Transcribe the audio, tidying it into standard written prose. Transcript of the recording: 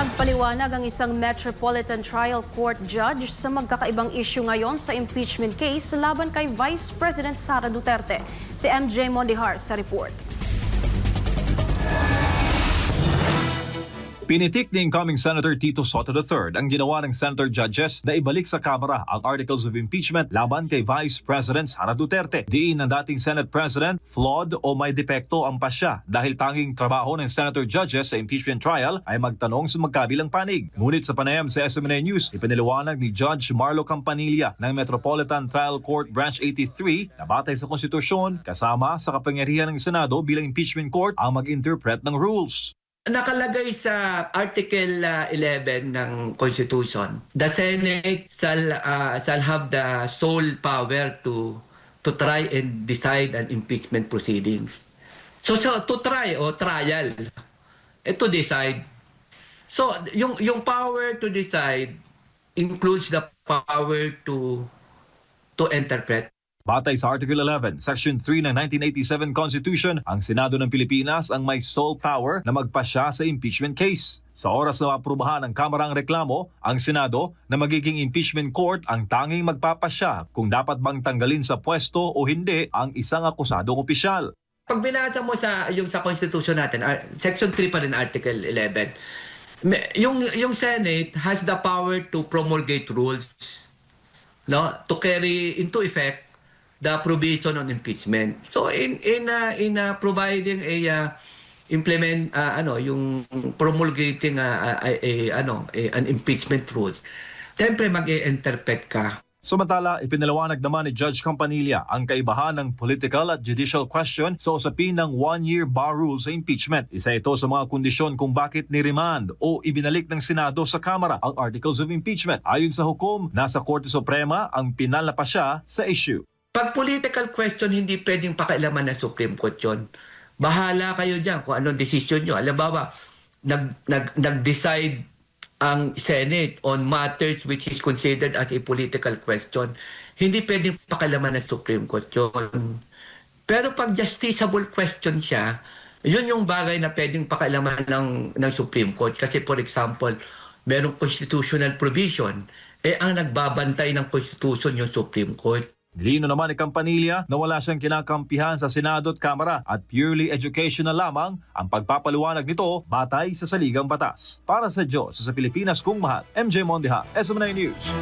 Nagpaliwanag ang isang Metropolitan Trial Court judge sa magkakaibang issue ngayon sa impeachment case laban kay Vice President Sara Duterte. Si MJ Mondihar sa report. Pinitik ni incoming Senator Tito Sotto III ang ginawa ng senator judges na ibalik sa Kamara ang articles of impeachment laban kay Vice President Sara Duterte. Diin ng dating Senate President, flawed o may depekto ang pasya dahil tanging trabaho ng senator judges sa impeachment trial ay magtanong sa magkabilang panig. Ngunit sa panayam sa SMNA News, ipiniliwanag ni Judge Marlo Campanilla ng Metropolitan Trial Court Branch 83 na batay sa konstitusyon kasama sa kapangyarihan ng Senado bilang impeachment court ang mag-interpret ng rules. Nakalagay sa Article 11 ng Constitution, the Senate shall have the sole power to try and decide on impeachment proceedings. So to try o trial, to decide. So yung power to decide includes the power to interpret. Batay sa Article 11, Section 3 ng 1987 Constitution, ang Senado ng Pilipinas ang may sole power na magpasya sa impeachment case. Sa oras na aprubahan ng Kamara ang reklamo, ang Senado na magiging impeachment court ang tanging magpapasya kung dapat bang tanggalin sa pwesto o hindi ang isang akusadong opisyal. Pag binasa mo sa Constitution natin, Section 3 pa rin Article 11, yung Senate has the power to promulgate rules, no, to carry into effect the provision on impeachment. So in providing yung promulgating an impeachment rules, siyempre mag-i-interpret ka. Samantala, ipinaliwanag naman ni Judge Campanilla ang kaibahan ng political at judicial question sa usapin ng one-year bar rule sa impeachment. Isa ito sa mga kondisyon kung bakit niremand o ibinalik ng Senado sa Kamara ang articles of impeachment. Ayon sa hukom, nasa Korte Suprema ang pinal na pasya sa issue. Pag political question, hindi pwedeng pakialaman ng Supreme Court yun. Bahala kayo dyan kung anong decision nyo. Halimbawa, nag-decide ang Senate on matters which is considered as a political question. Hindi pwedeng pakialaman ng Supreme Court yun. Pero pag justiciable question siya, yun yung bagay na pwedeng pakialaman ng Supreme Court. Kasi for example, merong constitutional provision, ang nagbabantay ng Constitution yung Supreme Court. Nilino naman ni Campanilla na wala siyang kinakampihan sa Senado at Kamara at purely educational lamang ang pagpapaliwanag nito batay sa saligang batas. Para sa Diyos sa Pilipinas kung mahal, MJ Mondeja, SMNA News.